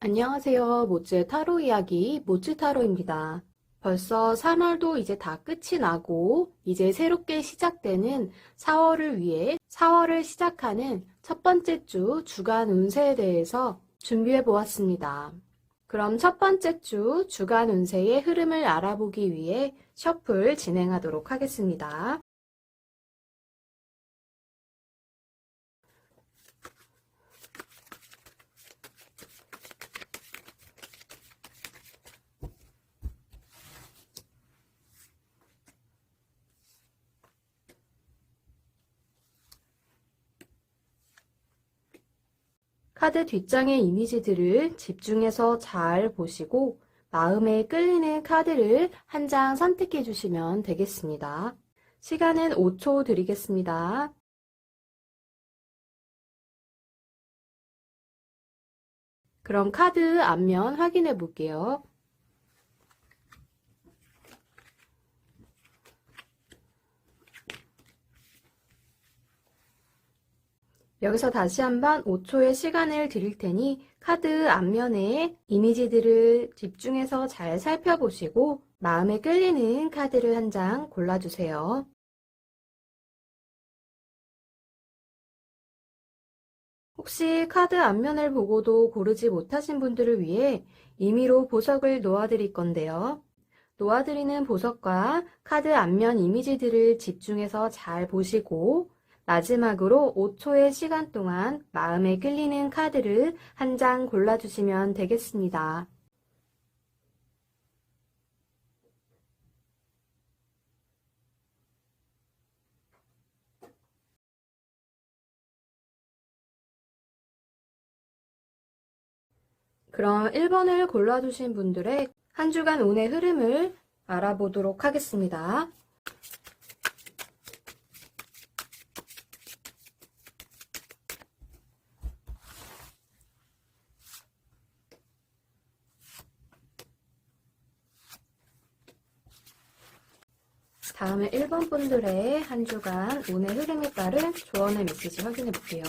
안녕하세요. 모찌의 타로 이야기 모찌타로입니다. 벌써 3월도 이제 다 끝이 나고 이제 새롭게 시작되는 4월을 위해 4월을 시작하는 첫 번째 주 주간 운세에 대해서 준비해 보았습니다. 그럼 첫 번째 주 주간 운세의 흐름을 알아보기 위해 셔플 진행하도록 하겠습니다. 카드 뒷장의 이미지들을 집중해서 잘 보시고 마음에 끌리는 카드를 한 장 선택해 주시면 되겠습니다. 시간은 5초 드리겠습니다. 그럼 카드 앞면 확인해 볼게요. 여기서 다시 한번 5초의 시간을 드릴 테니 카드 앞면에 이미지들을 집중해서 잘 살펴보시고 마음에 끌리는 카드를 한 장 골라주세요. 혹시 카드 앞면을 보고도 고르지 못하신 분들을 위해 임의로 보석을 놓아드릴 건데요. 놓아드리는 보석과 카드 앞면 이미지들을 집중해서 잘 보시고 마지막으로 5초의 시간 동안 마음에 끌리는 카드를 한 장 골라주시면 되겠습니다. 그럼 1번을 골라주신 분들의 한 주간 운의 흐름을 알아보도록 하겠습니다. 다음에 1번 분들의 한 주간 운의 흐름에 따른 조언의 메시지 확인해 볼게요.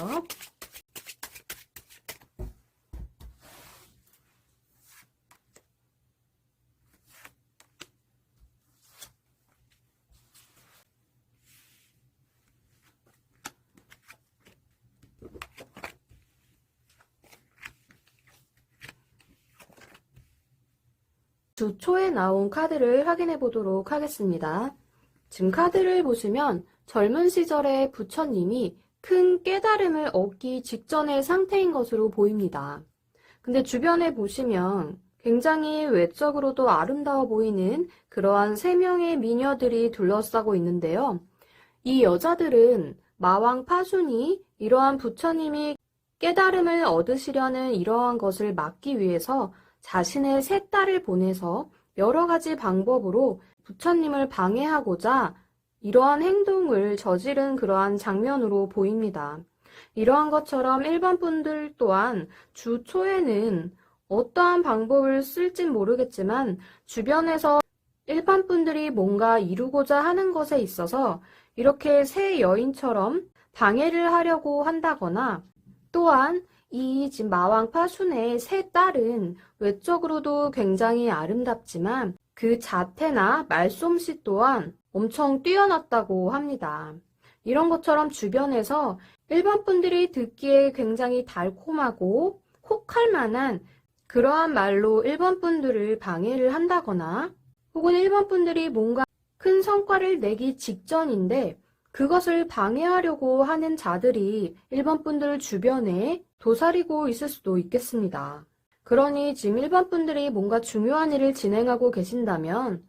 주 초에 나온 카드를 확인해 보도록 하겠습니다. 지금 카드를 보시면 젊은 시절의 부처님이 큰 깨달음을 얻기 직전의 상태인 것으로 보입니다. 근데 주변에 보시면 굉장히 외적으로도 아름다워 보이는 그러한 3명의 미녀들이 둘러싸고 있는데요. 이 여자들은 마왕 파순이 이러한 부처님이 깨달음을 얻으시려는 이러한 것을 막기 위해서 자신의 세 딸을 보내서 여러 가지 방법으로 부처님을 방해하고자 이러한 행동을 저지른 그러한 장면으로 보입니다. 이러한 것처럼 일반 분들 또한 주 초에는 어떠한 방법을 쓸진 모르겠지만 주변에서 일반 분들이 뭔가 이루고자 하는 것에 있어서 이렇게 새 여인처럼 방해를 하려고 한다거나 또한 이 지금 마왕 파순의 세 딸은 외적으로도 굉장히 아름답지만 그 자태나 말솜씨 또한 엄청 뛰어났다고 합니다. 이런 것처럼 주변에서 일반 분들이 듣기에 굉장히 달콤하고 혹할 만한 그러한 말로 일반 분들을 방해를 한다거나 혹은 일반 분들이 뭔가 큰 성과를 내기 직전인데 그것을 방해하려고 하는 자들이 일반 분들 주변에 도사리고 있을 수도 있겠습니다. 그러니 지금 일반 분들이 뭔가 중요한 일을 진행하고 계신다면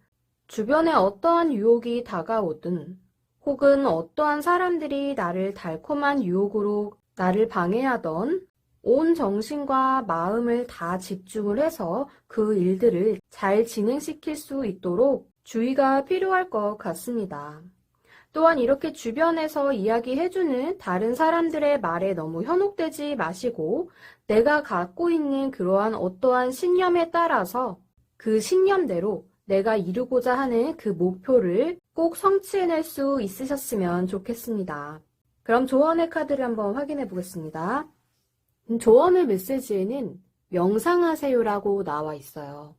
주변에 어떠한 유혹이 다가오든 혹은 어떠한 사람들이 나를 달콤한 유혹으로 나를 방해하던 온 정신과 마음을 다 집중을 해서 그 일들을 잘 진행시킬 수 있도록 주의가 필요할 것 같습니다. 또한 이렇게 주변에서 이야기해주는 다른 사람들의 말에 너무 현혹되지 마시고 내가 갖고 있는 그러한 어떠한 신념에 따라서 그 신념대로 내가 이루고자 하는 그 목표를 꼭 성취해낼 수 있으셨으면 좋겠습니다. 그럼 조언의 카드를 한번 확인해 보겠습니다. 조언의 메시지에는 명상하세요라고 나와 있어요.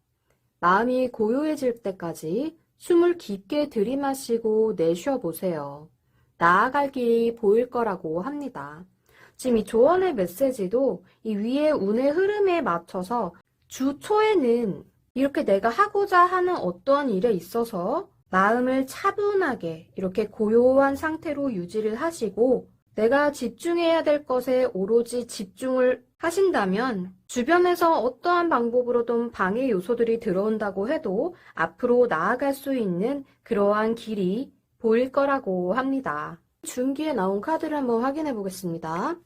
마음이 고요해질 때까지 숨을 깊게 들이마시고 내쉬어 보세요. 나아갈 길이 보일 거라고 합니다. 지금 이 조언의 메시지도 이 위의 운의 흐름에 맞춰서 주 초에는 이렇게 내가 하고자 하는 어떠한 일에 있어서 마음을 차분하게 이렇게 고요한 상태로 유지를 하시고 내가 집중해야 될 것에 오로지 집중을 하신다면 주변에서 어떠한 방법으로든 방해 요소들이 들어온다고 해도 앞으로 나아갈 수 있는 그러한 길이 보일 거라고 합니다. 중기에 나온 카드를 한번 확인해 보겠습니다.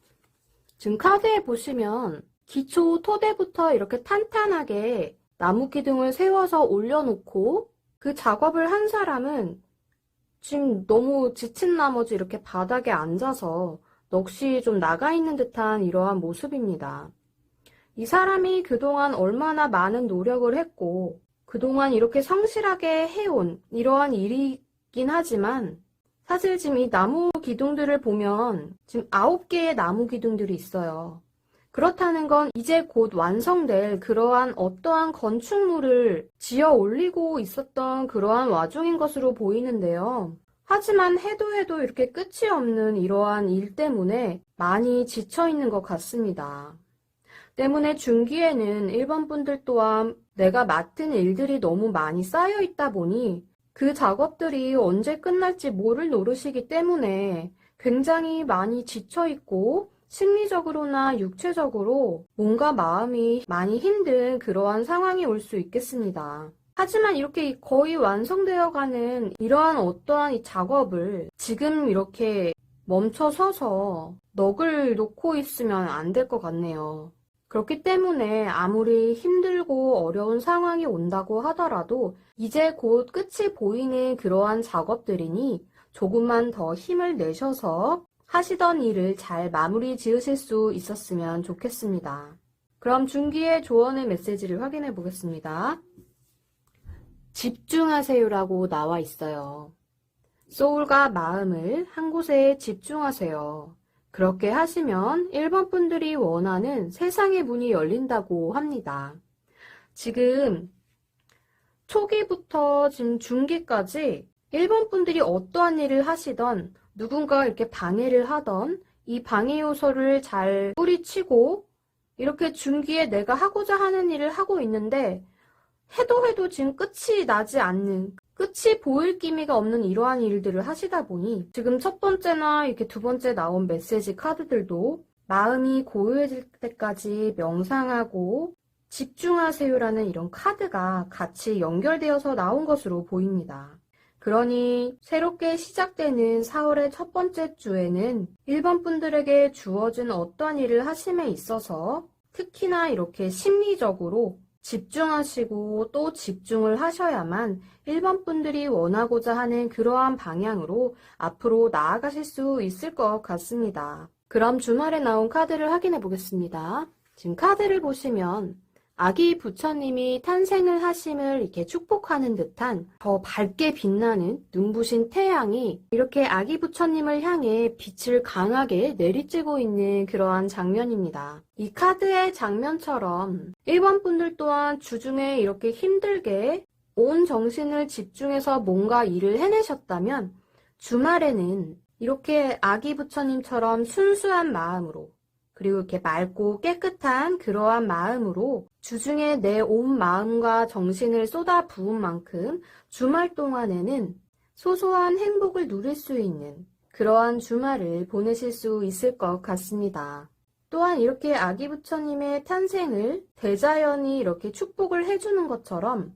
지금 카드에 보시면 기초 토대부터 이렇게 탄탄하게 나무 기둥을 세워서 올려놓고 그 작업을 한 사람은 지금 너무 지친 나머지 이렇게 바닥에 앉아서 넋이 좀 나가 있는 듯한 이러한 모습입니다. 이 사람이 그동안 얼마나 많은 노력을 했고 그동안 이렇게 성실하게 해온 이러한 일이긴 하지만 사실 지금 이 나무 기둥들을 보면 지금 9개의 나무 기둥들이 있어요. 그렇다는 건 이제 곧 완성될 그러한 어떠한 건축물을 지어 올리고 있었던 그러한 와중인 것으로 보이는데요. 하지만 해도 이렇게 끝이 없는 이러한 일 때문에 많이 지쳐 있는 것 같습니다. 때문에 중기에는 1번 분들 또한 내가 맡은 일들이 너무 많이 쌓여 있다 보니 그 작업들이 언제 끝날지 모를 노릇이기 때문에 굉장히 많이 지쳐 있고 심리적으로나 육체적으로 뭔가 마음이 많이 힘든 그러한 상황이 올 수 있겠습니다. 하지만 이렇게 거의 완성되어 가는 이러한 어떠한 이 작업을 지금 이렇게 멈춰서서 넋을 놓고 있으면 안 될 것 같네요. 그렇기 때문에 아무리 힘들고 어려운 상황이 온다고 하더라도 이제 곧 끝이 보이는 그러한 작업들이니 조금만 더 힘을 내셔서 하시던 일을 잘 마무리 지으실 수 있었으면 좋겠습니다. 그럼 중기의 조언의 메시지를 확인해 보겠습니다. 집중하세요라고 나와 있어요. 소울과 마음을 한 곳에 집중하세요. 그렇게 하시면 1번 분들이 원하는 세상의 문이 열린다고 합니다. 지금 초기부터 지금 중기까지 1번 분들이 어떠한 일을 하시던 누군가 이렇게 방해를 하던 이 방해 요소를 잘 뿌리치고 이렇게 중기에 내가 하고자 하는 일을 하고 있는데 해도 지금 끝이 나지 않는 끝이 보일 기미가 없는 이러한 일들을 하시다 보니 지금 첫 번째나 이렇게 두 번째 나온 메시지 카드들도 마음이 고요해질 때까지 명상하고 집중하세요라는 이런 카드가 같이 연결되어서 나온 것으로 보입니다. 그러니 새롭게 시작되는 4월의 첫 번째 주에는 1번 분들에게 주어진 어떠한 일을 하심에 있어서 특히나 이렇게 심리적으로 집중하시고 또 집중을 하셔야만 1번 분들이 원하고자 하는 그러한 방향으로 앞으로 나아가실 수 있을 것 같습니다. 그럼 주말에 나온 카드를 확인해 보겠습니다. 지금 카드를 보시면 아기 부처님이 탄생을 하심을 이렇게 축복하는 듯한 더 밝게 빛나는 눈부신 태양이 이렇게 아기 부처님을 향해 빛을 강하게 내리쬐고 있는 그러한 장면입니다. 이 카드의 장면처럼 1번 분들 또한 주중에 이렇게 힘들게 온 정신을 집중해서 뭔가 일을 해내셨다면 주말에는 이렇게 아기 부처님처럼 순수한 마음으로 그리고 이렇게 맑고 깨끗한 그러한 마음으로 주중에 내 온 마음과 정신을 쏟아 부은 만큼 주말 동안에는 소소한 행복을 누릴 수 있는 그러한 주말을 보내실 수 있을 것 같습니다. 또한 이렇게 아기 부처님의 탄생을 대자연이 이렇게 축복을 해주는 것처럼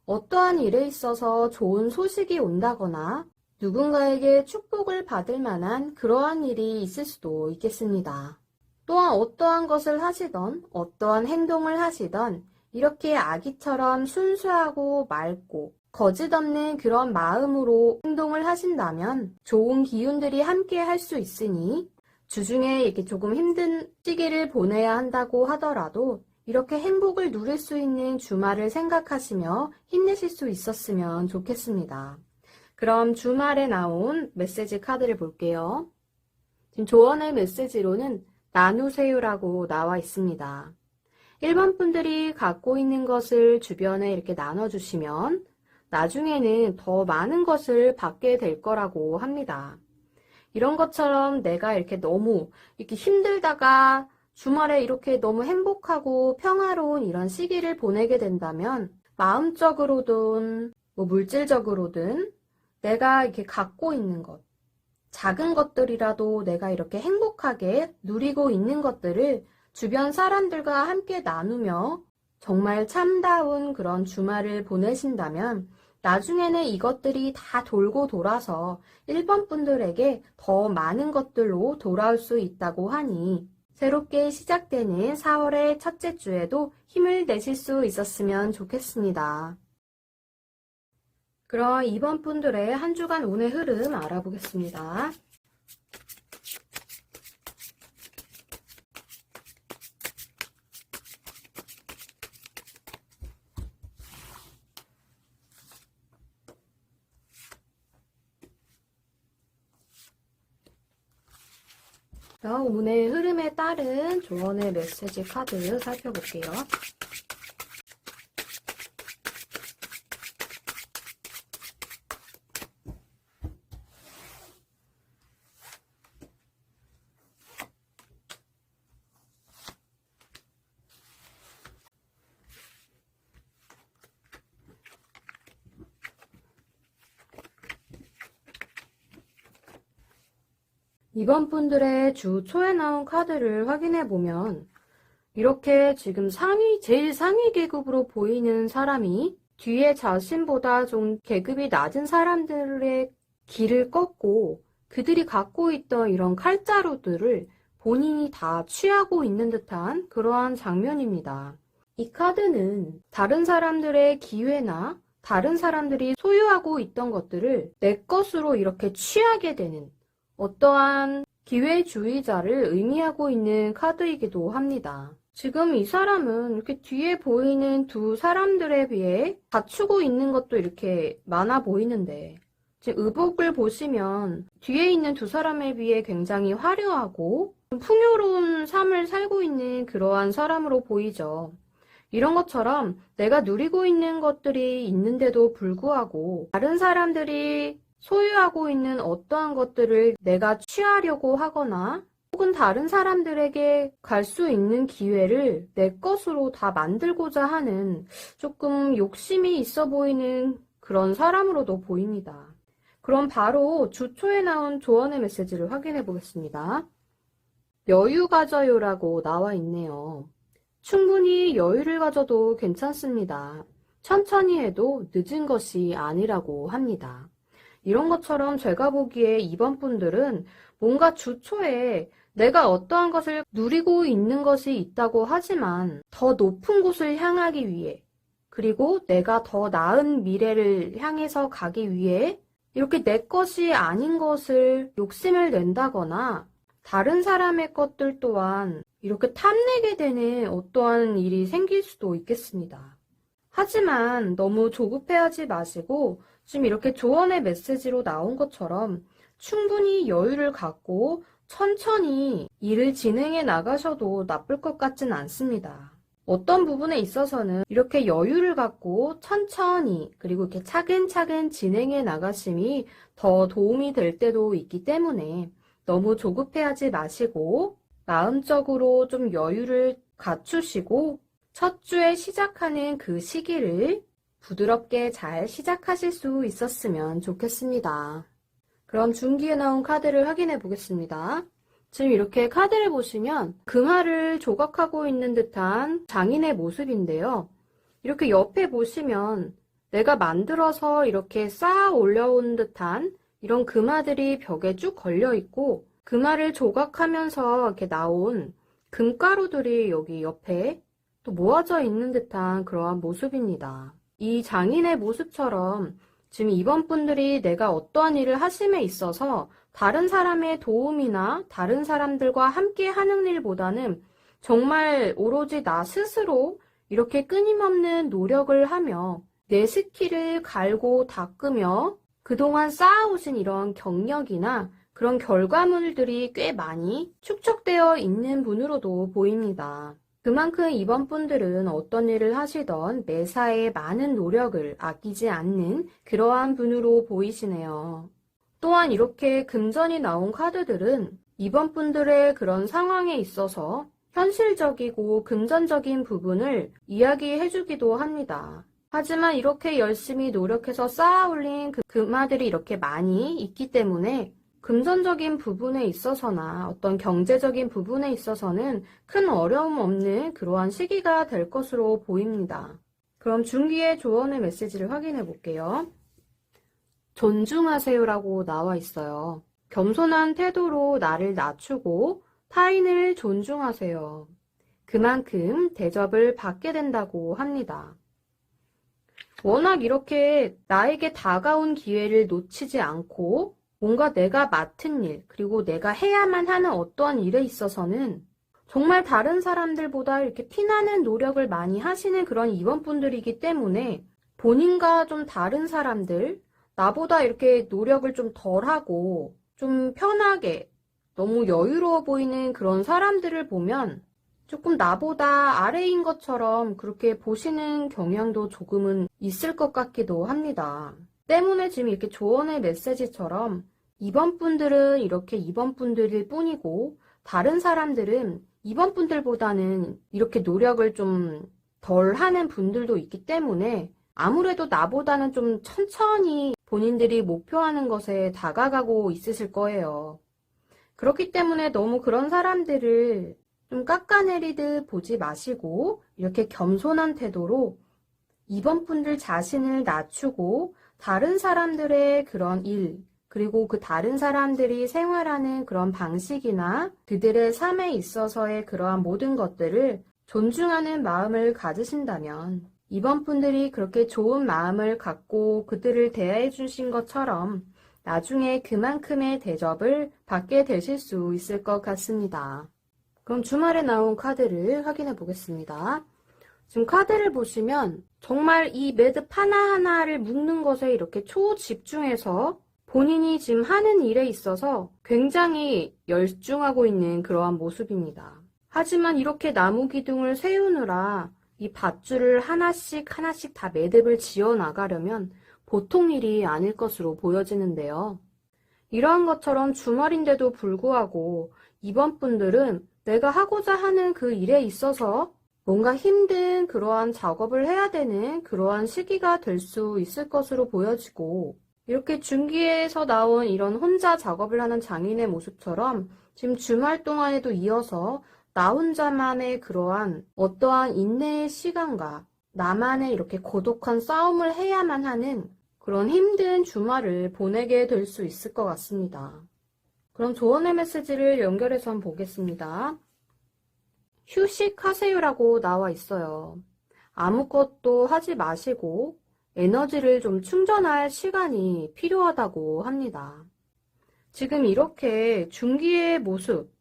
어떠한 일에 있어서 좋은 소식이 온다거나 누군가에게 축복을 받을 만한 그러한 일이 있을 수도 있겠습니다. 또한 어떠한 것을 하시던 어떠한 행동을 하시던 이렇게 아기처럼 순수하고 맑고 거짓 없는 그런 마음으로 행동을 하신다면 좋은 기운들이 함께 할 수 있으니 주중에 이렇게 조금 힘든 시기를 보내야 한다고 하더라도 이렇게 행복을 누릴 수 있는 주말을 생각하시며 힘내실 수 있었으면 좋겠습니다. 그럼 주말에 나온 메시지 카드를 볼게요. 지금 조언의 메시지로는 나누세요라고 나와 있습니다. 1번 분들이 갖고 있는 것을 주변에 이렇게 나눠주시면 나중에는 더 많은 것을 받게 될 거라고 합니다. 이런 것처럼 내가 이렇게 너무 이렇게 힘들다가 주말에 이렇게 너무 행복하고 평화로운 이런 시기를 보내게 된다면 마음적으로든 물질적으로든 내가 이렇게 갖고 있는 것, 작은 것들이라도 내가 이렇게 행복하게 누리고 있는 것들을 주변 사람들과 함께 나누며 정말 참다운 그런 주말을 보내신다면 나중에는 이것들이 다 돌고 돌아서 1번 분들에게 더 많은 것들로 돌아올 수 있다고 하니 새롭게 시작되는 4월의 첫째 주에도 힘을 내실 수 있었으면 좋겠습니다. 그럼 2번 분들의 한 주간 운의 흐름 알아보겠습니다. 운의 흐름에 따른 조언의 메시지 카드 살펴볼게요. 이번 분들의 주 초에 나온 카드를 확인해 보면 이렇게 지금 제일 상위 계급으로 보이는 사람이 뒤에 자신보다 좀 계급이 낮은 사람들의 길을 꺾고 그들이 갖고 있던 이런 칼자루들을 본인이 다 취하고 있는 듯한 그러한 장면입니다. 이 카드는 다른 사람들의 기회나 다른 사람들이 소유하고 있던 것들을 내 것으로 이렇게 취하게 되는 어떠한 기회주의자를 의미하고 있는 카드이기도 합니다. 지금 이 사람은 이렇게 뒤에 보이는 두 사람들에 비해 갖추고 있는 것도 이렇게 많아 보이는데 지금 의복을 보시면 뒤에 있는 두 사람에 비해 굉장히 화려하고 풍요로운 삶을 살고 있는 그러한 사람으로 보이죠. 이런 것처럼 내가 누리고 있는 것들이 있는데도 불구하고 다른 사람들이 소유하고 있는 어떠한 것들을 내가 취하려고 하거나 혹은 다른 사람들에게 갈 수 있는 기회를 내 것으로 다 만들고자 하는 조금 욕심이 있어 보이는 그런 사람으로도 보입니다. 그럼 바로 주 초에 나온 조언의 메시지를 확인해 보겠습니다. 여유 가져요라고 나와 있네요. 충분히 여유를 가져도 괜찮습니다. 천천히 해도 늦은 것이 아니라고 합니다. 이런 것처럼 제가 보기에 이번 분들은 뭔가 주 초에 내가 어떠한 것을 누리고 있는 것이 있다고 하지만 더 높은 곳을 향하기 위해 그리고 내가 더 나은 미래를 향해서 가기 위해 이렇게 내 것이 아닌 것을 욕심을 낸다거나 다른 사람의 것들 또한 이렇게 탐내게 되는 어떠한 일이 생길 수도 있겠습니다. 하지만 너무 조급해하지 마시고 지금 이렇게 조언의 메시지로 나온 것처럼 충분히 여유를 갖고 천천히 일을 진행해 나가셔도 나쁠 것 같진 않습니다. 어떤 부분에 있어서는 이렇게 여유를 갖고 천천히 그리고 이렇게 차근차근 진행해 나가심이 더 도움이 될 때도 있기 때문에 너무 조급해하지 마시고 마음적으로 좀 여유를 갖추시고 첫 주에 시작하는 그 시기를 부드럽게 잘 시작하실 수 있었으면 좋겠습니다. 그럼 중기에 나온 카드를 확인해 보겠습니다. 지금 이렇게 카드를 보시면 금화를 조각하고 있는 듯한 장인의 모습인데요. 이렇게 옆에 보시면 내가 만들어서 이렇게 쌓아 올려온 듯한 이런 금화들이 벽에 쭉 걸려 있고 금화를 조각하면서 이렇게 나온 금가루들이 여기 옆에 또 모아져 있는 듯한 그러한 모습입니다. 이 장인의 모습처럼 지금 이번 분들이 내가 어떠한 일을 하심에 있어서 다른 사람의 도움이나 다른 사람들과 함께 하는 일보다는 정말 오로지 나 스스로 이렇게 끊임없는 노력을 하며 내 스킬을 갈고 닦으며 그동안 쌓아오신 이런 경력이나 그런 결과물들이 꽤 많이 축적되어 있는 분으로도 보입니다. 그만큼 이번 분들은 어떤 일을 하시던 매사에 많은 노력을 아끼지 않는 그러한 분으로 보이시네요. 또한 이렇게 금전이 나온 카드들은 이번 분들의 그런 상황에 있어서 현실적이고 금전적인 부분을 이야기해주기도 합니다. 하지만 이렇게 열심히 노력해서 쌓아 올린 그 금화들이 이렇게 많이 있기 때문에 금전적인 부분에 있어서나 어떤 경제적인 부분에 있어서는 큰 어려움 없는 그러한 시기가 될 것으로 보입니다. 그럼 중기의 조언의 메시지를 확인해 볼게요. 존중하세요라고 나와 있어요. 겸손한 태도로 나를 낮추고 타인을 존중하세요. 그만큼 대접을 받게 된다고 합니다. 워낙 이렇게 나에게 다가온 기회를 놓치지 않고 뭔가 내가 맡은 일, 그리고 내가 해야만 하는 어떠한 일에 있어서는 정말 다른 사람들보다 이렇게 피나는 노력을 많이 하시는 그런 이번분들이기 때문에 본인과 좀 다른 사람들, 나보다 이렇게 노력을 좀 덜하고 좀 편하게 너무 여유로워 보이는 그런 사람들을 보면 조금 나보다 아래인 것처럼 그렇게 보시는 경향도 조금은 있을 것 같기도 합니다. 때문에 지금 이렇게 조언의 메시지처럼 이번 분들은 이렇게 이번 분들일 뿐이고 다른 사람들은 이번 분들보다는 이렇게 노력을 좀 덜 하는 분들도 있기 때문에 아무래도 나보다는 좀 천천히 본인들이 목표하는 것에 다가가고 있으실 거예요. 그렇기 때문에 너무 그런 사람들을 좀 깎아내리듯 보지 마시고 이렇게 겸손한 태도로 이번 분들 자신을 낮추고 다른 사람들의 그런 일, 그리고 그 다른 사람들이 생활하는 그런 방식이나 그들의 삶에 있어서의 그러한 모든 것들을 존중하는 마음을 가지신다면 이번 분들이 그렇게 좋은 마음을 갖고 그들을 대해 주신 것처럼 나중에 그만큼의 대접을 받게 되실 수 있을 것 같습니다. 그럼 주말에 나온 카드를 확인해 보겠습니다. 지금 카드를 보시면 정말 이 매듭 하나하나를 묶는 것에 이렇게 초집중해서 본인이 지금 하는 일에 있어서 굉장히 열중하고 있는 그러한 모습입니다. 하지만 이렇게 나무 기둥을 세우느라 이 밧줄을 하나씩 하나씩 다 매듭을 지어 나가려면 보통 일이 아닐 것으로 보여지는데요. 이러한 것처럼 주말인데도 불구하고 이번 분들은 내가 하고자 하는 그 일에 있어서 뭔가 힘든 그러한 작업을 해야 되는 그러한 시기가 될 수 있을 것으로 보여지고 이렇게 중기에서 나온 이런 혼자 작업을 하는 장인의 모습처럼 지금 주말 동안에도 이어서 나 혼자만의 그러한 어떠한 인내의 시간과 나만의 이렇게 고독한 싸움을 해야만 하는 그런 힘든 주말을 보내게 될 수 있을 것 같습니다. 그럼 조언의 메시지를 연결해서 한번 보겠습니다. 휴식하세요라고 나와 있어요. 아무것도 하지 마시고 에너지를 좀 충전할 시간이 필요하다고 합니다. 지금 이렇게 중기의 모습,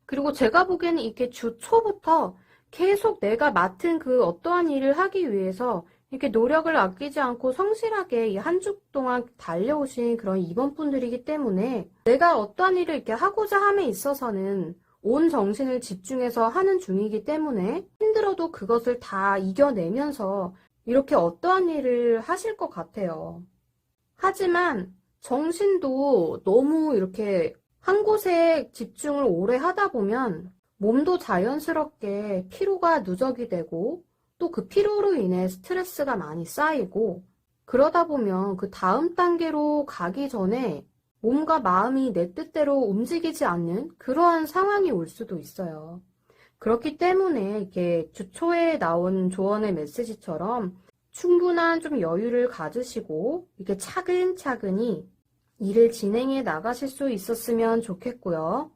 그리고 제가 보기에는 이게 주 초부터 계속 내가 맡은 그 어떠한 일을 하기 위해서 이렇게 노력을 아끼지 않고 성실하게 이 한 주 동안 달려오신 그런 이번분들이기 때문에 내가 어떠한 일을 이렇게 하고자 함에 있어서는 온 정신을 집중해서 하는 중이기 때문에 힘들어도 그것을 다 이겨내면서 이렇게 어떠한 일을 하실 것 같아요. 하지만 정신도 너무 이렇게 한 곳에 집중을 오래 하다 보면 몸도 자연스럽게 피로가 누적이 되고 또 그 피로로 인해 스트레스가 많이 쌓이고 그러다 보면 그 다음 단계로 가기 전에 몸과 마음이 내 뜻대로 움직이지 않는 그러한 상황이 올 수도 있어요. 그렇기 때문에 이게 주 초에 나온 조언의 메시지처럼 충분한 좀 여유를 가지시고 이렇게 차근차근히 일을 진행해 나가실 수 있었으면 좋겠고요.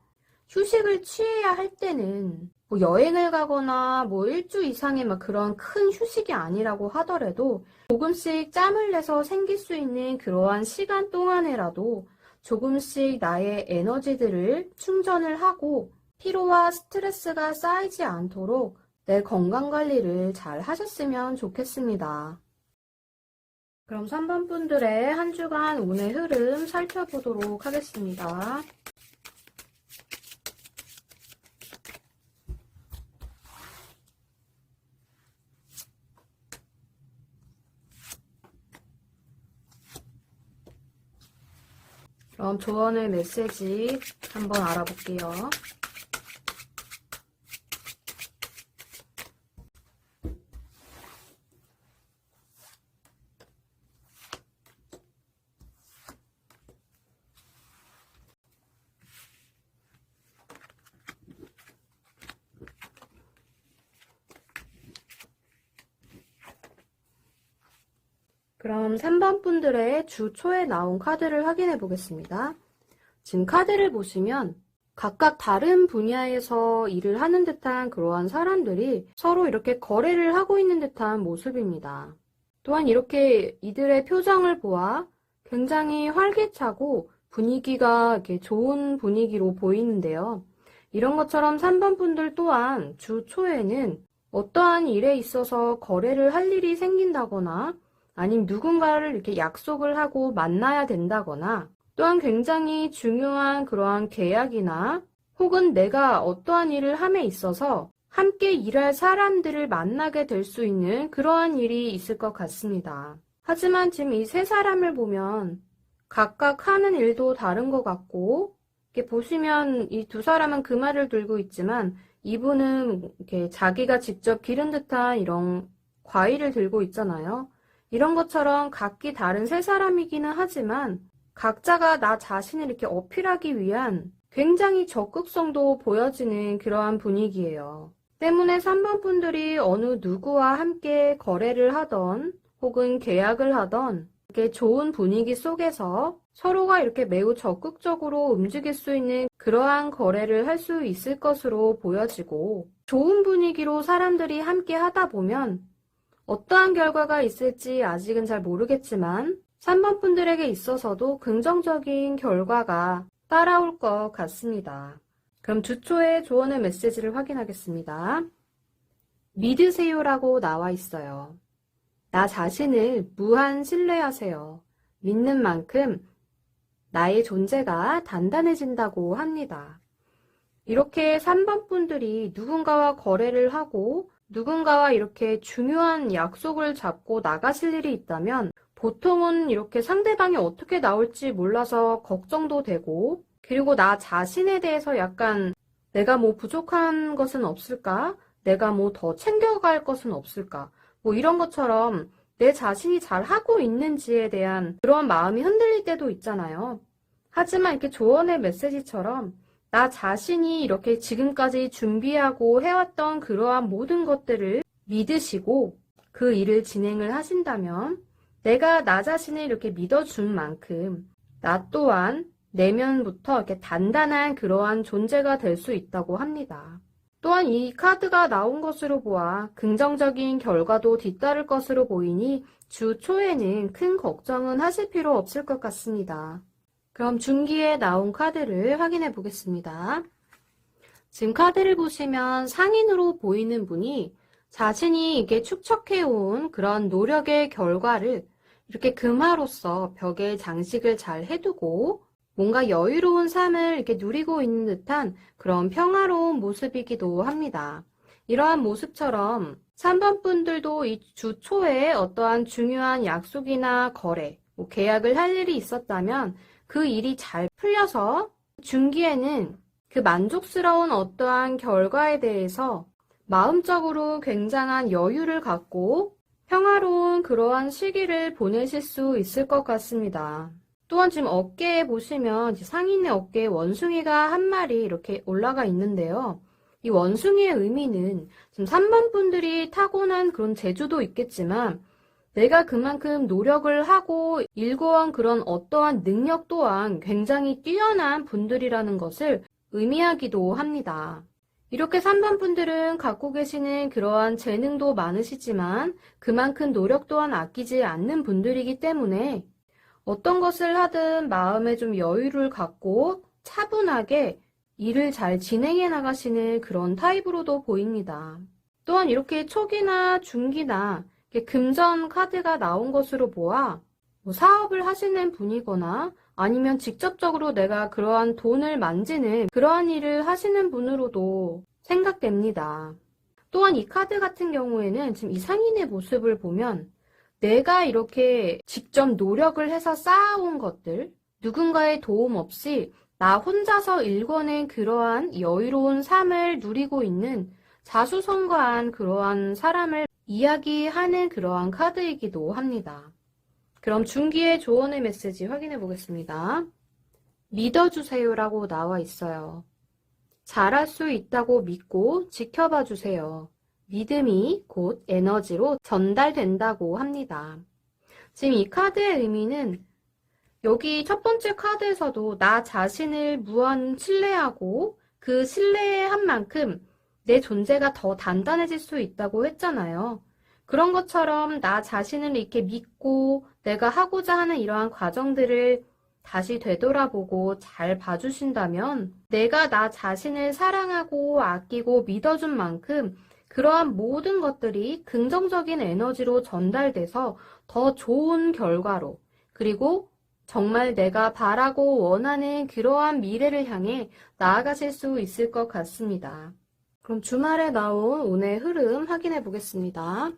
휴식을 취해야 할 때는 뭐 여행을 가거나 뭐 일주 이상의 막 그런 큰 휴식이 아니라고 하더라도 조금씩 짬을 내서 생길 수 있는 그러한 시간 동안에라도 조금씩 나의 에너지들을 충전을 하고 피로와 스트레스가 쌓이지 않도록 내 건강 관리를 잘 하셨으면 좋겠습니다. 그럼 3번 분들의 한 주간 운의 흐름 살펴보도록 하겠습니다. 그럼 조언의 메시지 한번 알아볼게요. 그럼 3번 분들의 주 초에 나온 카드를 확인해 보겠습니다. 지금 카드를 보시면 각각 다른 분야에서 일을 하는 듯한 그러한 사람들이 서로 이렇게 거래를 하고 있는 듯한 모습입니다. 또한 이렇게 이들의 표정을 보아 굉장히 활기차고 분위기가 이렇게 좋은 분위기로 보이는데요. 이런 것처럼 3번 분들 또한 주 초에는 어떠한 일에 있어서 거래를 할 일이 생긴다거나 아니면 누군가를 이렇게 약속을 하고 만나야 된다거나 또한 굉장히 중요한 그러한 계약이나 혹은 내가 어떠한 일을 함에 있어서 함께 일할 사람들을 만나게 될 수 있는 그러한 일이 있을 것 같습니다. 하지만 지금 이 세 사람을 보면 각각 하는 일도 다른 것 같고 이렇게 보시면 이 두 사람은 금화를 들고 있지만 이분은 이렇게 자기가 직접 기른 듯한 이런 과일을 들고 있잖아요. 이런 것처럼 각기 다른 세 사람이기는 하지만 각자가 나 자신을 이렇게 어필하기 위한 굉장히 적극성도 보여지는 그러한 분위기예요. 때문에 3번 분들이 어느 누구와 함께 거래를 하던 혹은 계약을 하던 이렇게 좋은 분위기 속에서 서로가 이렇게 매우 적극적으로 움직일 수 있는 그러한 거래를 할 수 있을 것으로 보여지고 좋은 분위기로 사람들이 함께 하다 보면 어떠한 결과가 있을지 아직은 잘 모르겠지만 3번 분들에게 있어서도 긍정적인 결과가 따라올 것 같습니다. 그럼 주초의 조언의 메시지를 확인하겠습니다. 믿으세요라고 나와 있어요. 나 자신을 무한 신뢰하세요. 믿는 만큼 나의 존재가 단단해진다고 합니다. 이렇게 3번 분들이 누군가와 거래를 하고 누군가와 이렇게 중요한 약속을 잡고 나가실 일이 있다면 보통은 이렇게 상대방이 어떻게 나올지 몰라서 걱정도 되고 그리고 나 자신에 대해서 약간 내가 뭐 부족한 것은 없을까? 내가 뭐 더 챙겨갈 것은 없을까? 뭐 이런 것처럼 내 자신이 잘 하고 있는지에 대한 그런 마음이 흔들릴 때도 있잖아요. 하지만 이렇게 조언의 메시지처럼 나 자신이 이렇게 지금까지 준비하고 해왔던 그러한 모든 것들을 믿으시고 그 일을 진행을 하신다면 내가 나 자신을 이렇게 믿어준 만큼 나 또한 내면부터 이렇게 단단한 그러한 존재가 될 수 있다고 합니다. 또한 이 카드가 나온 것으로 보아 긍정적인 결과도 뒤따를 것으로 보이니 주 초에는 큰 걱정은 하실 필요 없을 것 같습니다. 그럼 중기에 나온 카드를 확인해 보겠습니다. 지금 카드를 보시면 상인으로 보이는 분이 자신이 이게 축적해온 그런 노력의 결과를 이렇게 금화로서 벽에 장식을 잘 해두고 뭔가 여유로운 삶을 이렇게 누리고 있는 듯한 그런 평화로운 모습이기도 합니다. 이러한 모습처럼 3번 분들도 이 주 초에 어떠한 중요한 약속이나 거래, 계약을 할 일이 있었다면 그 일이 잘 풀려서 중기에는 그 만족스러운 어떠한 결과에 대해서 마음적으로 굉장한 여유를 갖고 평화로운 그러한 시기를 보내실 수 있을 것 같습니다. 또한 지금 어깨에 보시면 상인의 어깨에 원숭이가 한 마리 이렇게 올라가 있는데요. 이 원숭이의 의미는 지금 3번 분들이 타고난 그런 재주도 있겠지만 내가 그만큼 노력을 하고 일궈온 그런 어떠한 능력 또한 굉장히 뛰어난 분들이라는 것을 의미하기도 합니다. 이렇게 3번 분들은 갖고 계시는 그러한 재능도 많으시지만 그만큼 노력 또한 아끼지 않는 분들이기 때문에 어떤 것을 하든 마음에 좀 여유를 갖고 차분하게 일을 잘 진행해 나가시는 그런 타입으로도 보입니다. 또한 이렇게 초기나 중기나 금전 카드가 나온 것으로 보아 사업을 하시는 분이거나 아니면 직접적으로 내가 그러한 돈을 만지는 그러한 일을 하시는 분으로도 생각됩니다. 또한 이 카드 같은 경우에는 지금 이 상인의 모습을 보면 내가 이렇게 직접 노력을 해서 쌓아온 것들 누군가의 도움 없이 나 혼자서 일궈낸 그러한 여유로운 삶을 누리고 있는 자수성가한 그러한 사람을 이야기하는 그러한 카드이기도 합니다. 그럼 중기의 조언의 메시지 확인해 보겠습니다. 믿어주세요라고 나와 있어요. 잘할 수 있다고 믿고 지켜봐 주세요. 믿음이 곧 에너지로 전달된다고 합니다. 지금 이 카드의 의미는 여기 첫 번째 카드에서도 나 자신을 무한 신뢰하고 그 신뢰한 만큼 내 존재가 더 단단해질 수 있다고 했잖아요. 그런 것처럼 나 자신을 이렇게 믿고 내가 하고자 하는 이러한 과정들을 다시 되돌아보고 잘 봐주신다면 내가 나 자신을 사랑하고 아끼고 믿어준 만큼 그러한 모든 것들이 긍정적인 에너지로 전달돼서 더 좋은 결과로 그리고 정말 내가 바라고 원하는 그러한 미래를 향해 나아가실 수 있을 것 같습니다. 그럼 주말에 나온 운의 흐름 확인해 보겠습니다.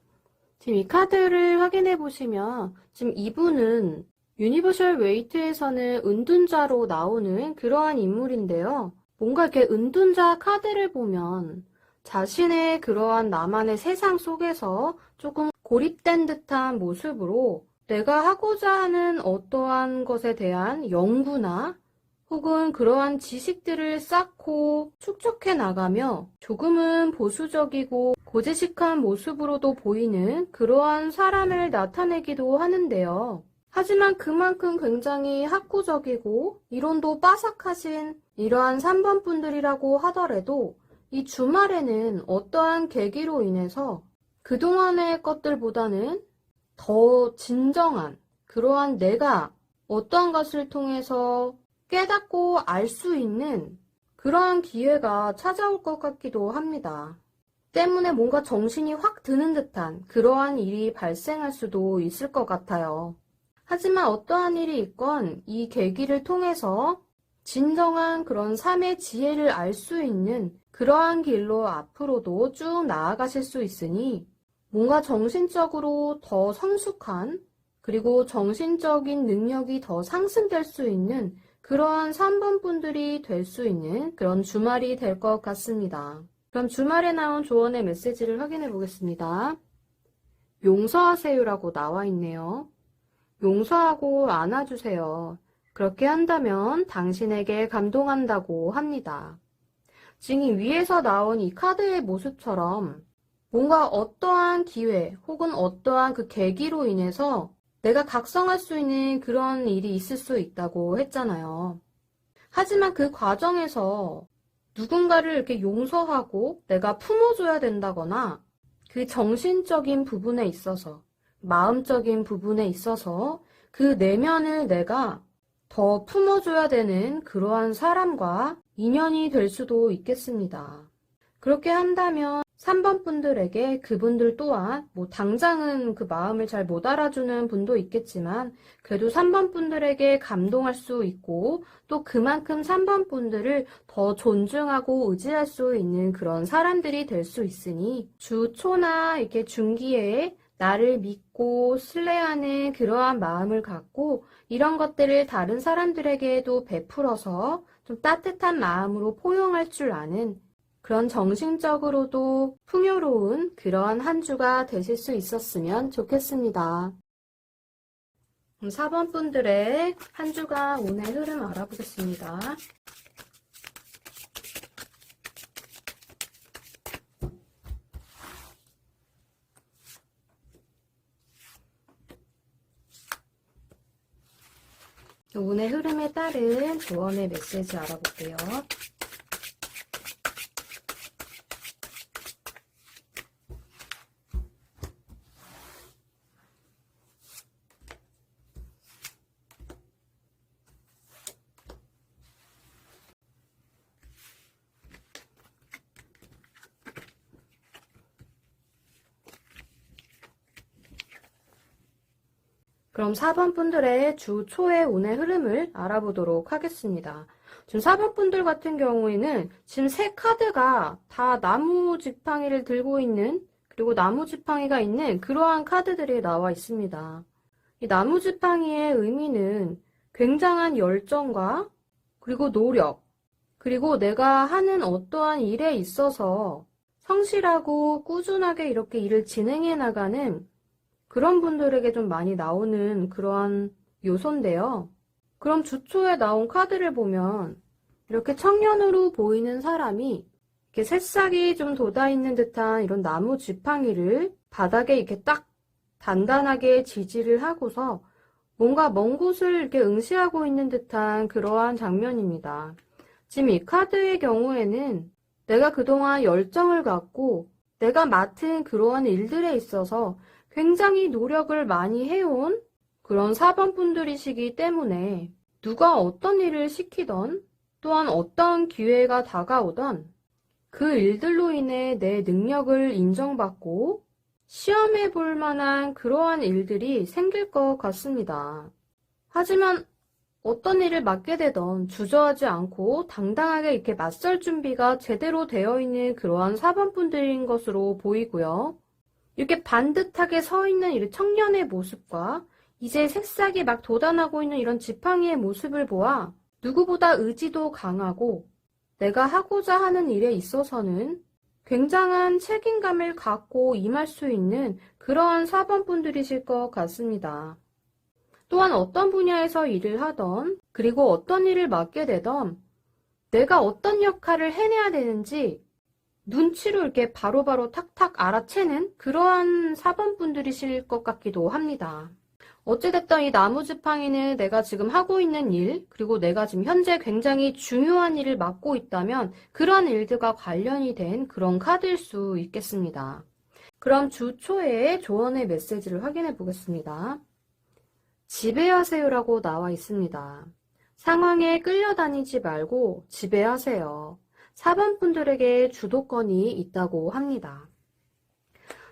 지금 이 카드를 확인해 보시면 지금 이분은 유니버셜 웨이트에서는 은둔자로 나오는 그러한 인물인데요. 뭔가 이렇게 은둔자 카드를 보면 자신의 그러한 나만의 세상 속에서 조금 고립된 듯한 모습으로 내가 하고자 하는 어떠한 것에 대한 연구나 혹은 그러한 지식들을 쌓고 축적해 나가며 조금은 보수적이고 고지식한 모습으로도 보이는 그러한 사람을 나타내기도 하는데요. 하지만 그만큼 굉장히 학구적이고 이론도 빠삭하신 이러한 3번 분들이라고 하더라도 이 주말에는 어떠한 계기로 인해서 그동안의 것들보다는 더 진정한 그러한 내가 어떠한 것을 통해서 깨닫고 알 수 있는 그러한 기회가 찾아올 것 같기도 합니다. 때문에 뭔가 정신이 확 드는 듯한 그러한 일이 발생할 수도 있을 것 같아요. 하지만 어떠한 일이 있건 이 계기를 통해서 진정한 그런 삶의 지혜를 알 수 있는 그러한 길로 앞으로도 쭉 나아가실 수 있으니 뭔가 정신적으로 더 성숙한 그리고 정신적인 능력이 더 상승될 수 있는 그러한 3번 분들이 될 수 있는 그런 주말이 될 것 같습니다. 그럼 주말에 나온 조언의 메시지를 확인해 보겠습니다. 용서하세요라고 나와 있네요. 용서하고 안아주세요. 그렇게 한다면 당신에게 감동한다고 합니다. 지금 위에서 나온 이 카드의 모습처럼 뭔가 어떠한 기회 혹은 어떠한 그 계기로 인해서 내가 각성할 수 있는 그런 일이 있을 수 있다고 했잖아요. 하지만 그 과정에서 누군가를 이렇게 용서하고 내가 품어줘야 된다거나 그 정신적인 부분에 있어서 마음적인 부분에 있어서 그 내면을 내가 더 품어줘야 되는 그러한 사람과 인연이 될 수도 있겠습니다. 그렇게 한다면 3번 분들에게 그분들 또한 뭐 당장은 그 마음을 잘 못 알아주는 분도 있겠지만 그래도 3번 분들에게 감동할 수 있고 또 그만큼 3번 분들을 더 존중하고 의지할 수 있는 그런 사람들이 될 수 있으니 주 초나 이렇게 중기에 나를 믿고 신뢰하는 그러한 마음을 갖고 이런 것들을 다른 사람들에게도 베풀어서 좀 따뜻한 마음으로 포용할 줄 아는 그런 정신적으로도 풍요로운 그러한 한 주가 되실 수 있었으면 좋겠습니다. 4번 분들의 한 주가 운의 흐름 알아보겠습니다. 운의 흐름에 따른 조언의 메시지 알아볼게요. 그럼 4번 분들의 주 초의 운의 흐름을 알아보도록 하겠습니다. 지금 4번 분들 같은 경우에는 지금 세 카드가 다 나무 지팡이를 들고 있는 그리고 나무 지팡이가 있는 그러한 카드들이 나와 있습니다. 이 나무 지팡이의 의미는 굉장한 열정과 그리고 노력, 그리고 내가 하는 어떠한 일에 있어서 성실하고 꾸준하게 이렇게 일을 진행해 나가는 그런 분들에게 좀 많이 나오는 그러한 요소인데요. 그럼 주초에 나온 카드를 보면 이렇게 청년으로 보이는 사람이 이렇게 새싹이 좀 돋아있는 듯한 이런 나무 지팡이를 바닥에 이렇게 딱 단단하게 지지를 하고서 뭔가 먼 곳을 이렇게 응시하고 있는 듯한 그러한 장면입니다. 지금 이 카드의 경우에는 내가 그동안 열정을 갖고 내가 맡은 그러한 일들에 있어서 굉장히 노력을 많이 해온 그런 사범분들이시기 때문에 누가 어떤 일을 시키던 또한 어떤 기회가 다가오던 그 일들로 인해 내 능력을 인정받고 시험해 볼 만한 그러한 일들이 생길 것 같습니다. 하지만 어떤 일을 맡게 되던 주저하지 않고 당당하게 이렇게 맞설 준비가 제대로 되어 있는 그러한 사범분들인 것으로 보이고요. 이렇게 반듯하게 서 있는 이 청년의 모습과 이제 새싹이 막 돋아나고 있는 이런 지팡이의 모습을 보아 누구보다 의지도 강하고 내가 하고자 하는 일에 있어서는 굉장한 책임감을 갖고 임할 수 있는 그러한 사범분들이실 것 같습니다. 또한 어떤 분야에서 일을 하던 그리고 어떤 일을 맡게 되던 내가 어떤 역할을 해내야 되는지 눈치로 이렇게 바로바로 탁탁 알아채는 그러한 사범분들이실 것 같기도 합니다. 어찌됐든 이 나무지팡이는 내가 지금 하고 있는 일, 그리고 내가 지금 현재 굉장히 중요한 일을 맡고 있다면 그런 일들과 관련이 된 그런 카드일 수 있겠습니다. 그럼 주 초에 조언의 메시지를 확인해 보겠습니다. 지배하세요라고 나와 있습니다. 상황에 끌려다니지 말고 지배하세요. 사범분들에게 주도권이 있다고 합니다.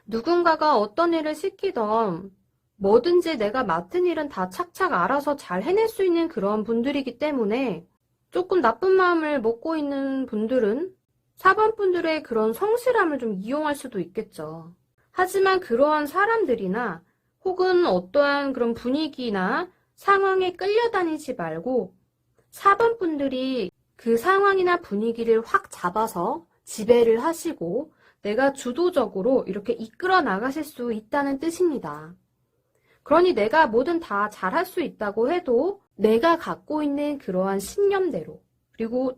누군가가 어떤 일을 시키던 뭐든지 내가 맡은 일은 다 착착 알아서 잘 해낼 수 있는 그런 분들이기 때문에 조금 나쁜 마음을 먹고 있는 분들은 사범분들의 그런 성실함을 좀 이용할 수도 있겠죠. 하지만 그러한 사람들이나 혹은 어떠한 그런 분위기나 상황에 끌려다니지 말고 사범분들이 그 상황이나 분위기를 확 잡아서 지배를 하시고 내가 주도적으로 이렇게 이끌어 나가실 수 있다는 뜻입니다. 그러니 내가 뭐든 다 잘할 수 있다고 해도 내가 갖고 있는 그러한 신념대로 그리고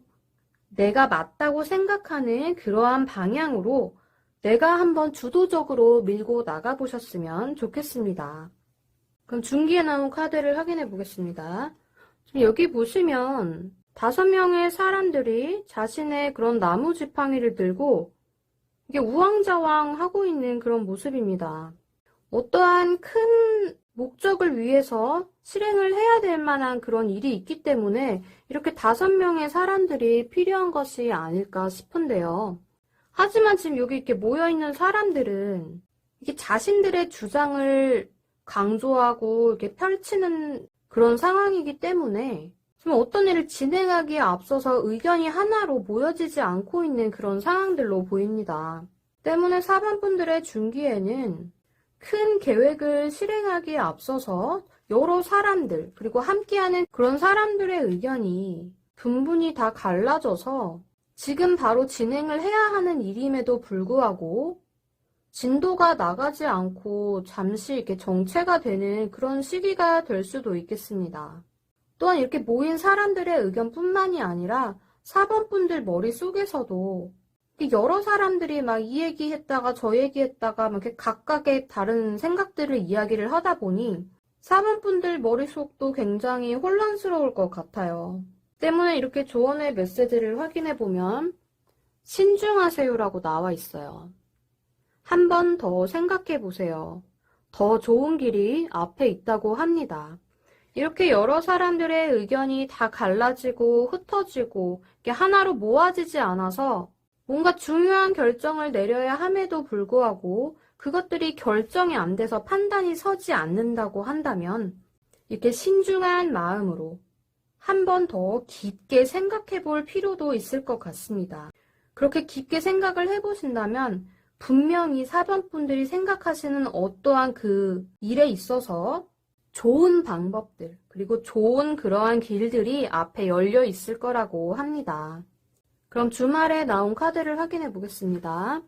내가 맞다고 생각하는 그러한 방향으로 내가 한번 주도적으로 밀고 나가보셨으면 좋겠습니다. 그럼 중기에 나온 카드를 확인해 보겠습니다. 여기 보시면 5명의 사람들이 자신의 그런 나무 지팡이를 들고 이게 우왕좌왕 하고 있는 그런 모습입니다. 어떠한 큰 목적을 위해서 실행을 해야 될 만한 그런 일이 있기 때문에 이렇게 5명의 사람들이 필요한 것이 아닐까 싶은데요. 하지만 지금 여기 이렇게 모여있는 사람들은 이게 자신들의 주장을 강조하고 이렇게 펼치는 그런 상황이기 때문에 지금 어떤 일을 진행하기에 앞서서 의견이 하나로 모여지지 않고 있는 그런 상황들로 보입니다. 때문에 사범분들의 중기에는 큰 계획을 실행하기에 앞서서 여러 사람들 그리고 함께하는 그런 사람들의 의견이 분분히 다 갈라져서 지금 바로 진행을 해야 하는 일임에도 불구하고 진도가 나가지 않고 잠시 이렇게 정체가 되는 그런 시기가 될 수도 있겠습니다. 또한 이렇게 모인 사람들의 의견뿐만이 아니라 사범분들 머릿속에서도 여러 사람들이 막 이 얘기했다가 저 얘기했다가 막 이렇게 각각의 다른 생각들을 이야기를 하다 보니 사범분들 머릿속도 굉장히 혼란스러울 것 같아요. 때문에 이렇게 조언의 메시지를 확인해 보면 신중하세요라고 나와 있어요. 한 번 더 생각해 보세요. 더 좋은 길이 앞에 있다고 합니다. 이렇게 여러 사람들의 의견이 다 갈라지고 흩어지고 이렇게 하나로 모아지지 않아서 뭔가 중요한 결정을 내려야 함에도 불구하고 그것들이 결정이 안 돼서 판단이 서지 않는다고 한다면 이렇게 신중한 마음으로 한 번 더 깊게 생각해 볼 필요도 있을 것 같습니다. 그렇게 깊게 생각을 해보신다면 분명히 사범분들이 생각하시는 어떠한 그 일에 있어서 좋은 방법들, 그리고 좋은 그러한 길들이 앞에 열려 있을 거라고 합니다. 그럼 주말에 나온 카드를 확인해 보겠습니다.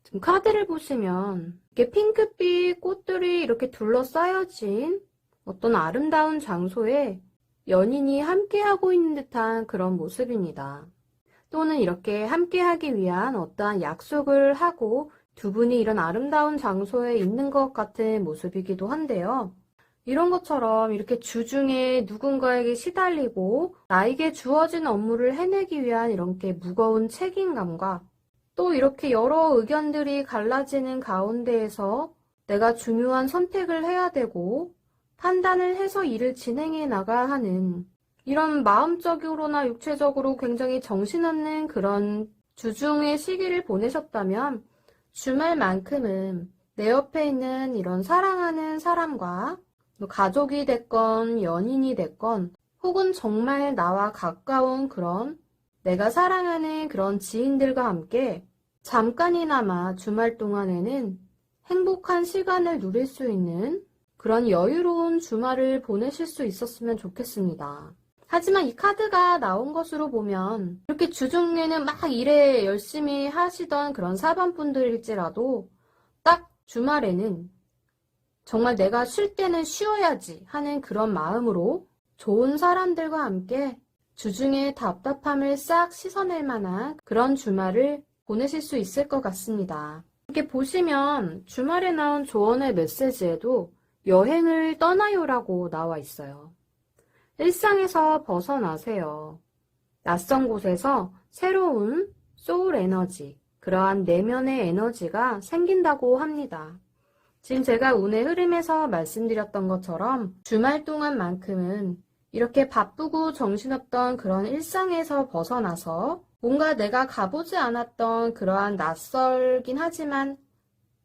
지금 카드를 보시면 이렇게 핑크빛 꽃들이 이렇게 둘러싸여진 어떤 아름다운 장소에 연인이 함께하고 있는 듯한 그런 모습입니다. 또는 이렇게 함께하기 위한 어떠한 약속을 하고 두 분이 이런 아름다운 장소에 있는 것 같은 모습이기도 한데요. 이런 것처럼 이렇게 주중에 누군가에게 시달리고 나에게 주어진 업무를 해내기 위한 이렇게 무거운 책임감과 또 이렇게 여러 의견들이 갈라지는 가운데에서 내가 중요한 선택을 해야 되고 판단을 해서 일을 진행해 나가야 하는 이런 마음적으로나 육체적으로 굉장히 정신없는 그런 주중의 시기를 보내셨다면 주말만큼은 내 옆에 있는 이런 사랑하는 사람과 가족이 됐건 연인이 됐건 혹은 정말 나와 가까운 그런 내가 사랑하는 그런 지인들과 함께 잠깐이나마 주말 동안에는 행복한 시간을 누릴 수 있는 그런 여유로운 주말을 보내실 수 있었으면 좋겠습니다. 하지만 이 카드가 나온 것으로 보면 이렇게 주중에는 막 일에 열심히 하시던 그런 사반분들일지라도 딱 주말에는 정말 내가 쉴 때는 쉬어야지 하는 그런 마음으로 좋은 사람들과 함께 주중의 답답함을 싹 씻어낼 만한 그런 주말을 보내실 수 있을 것 같습니다. 이렇게 보시면 주말에 나온 조언의 메시지에도 여행을 떠나요라고 나와 있어요. 일상에서 벗어나세요. 낯선 곳에서 새로운 소울 에너지, 그러한 내면의 에너지가 생긴다고 합니다. 지금 제가 운의 흐름에서 말씀드렸던 것처럼 주말 동안만큼은 이렇게 바쁘고 정신없던 그런 일상에서 벗어나서 뭔가 내가 가보지 않았던 그러한 낯설긴 하지만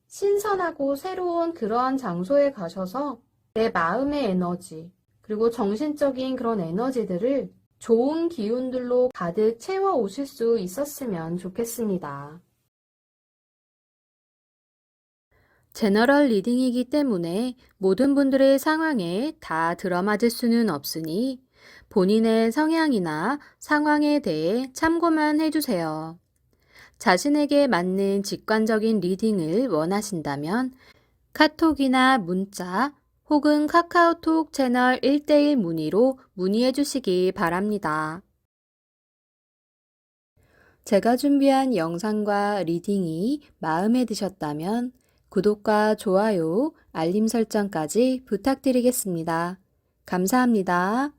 신선하고 새로운 그러한 장소에 가셔서 내 마음의 에너지 그리고 정신적인 그런 에너지들을 좋은 기운들로 가득 채워 오실 수 있었으면 좋겠습니다. 제너럴 리딩이기 때문에 모든 분들의 상황에 다 들어맞을 수는 없으니 본인의 성향이나 상황에 대해 참고만 해주세요. 자신에게 맞는 직관적인 리딩을 원하신다면 카톡이나 문자 혹은 카카오톡 채널 1:1 문의로 문의해 주시기 바랍니다. 제가 준비한 영상과 리딩이 마음에 드셨다면 구독과 좋아요, 알림 설정까지 부탁드리겠습니다. 감사합니다.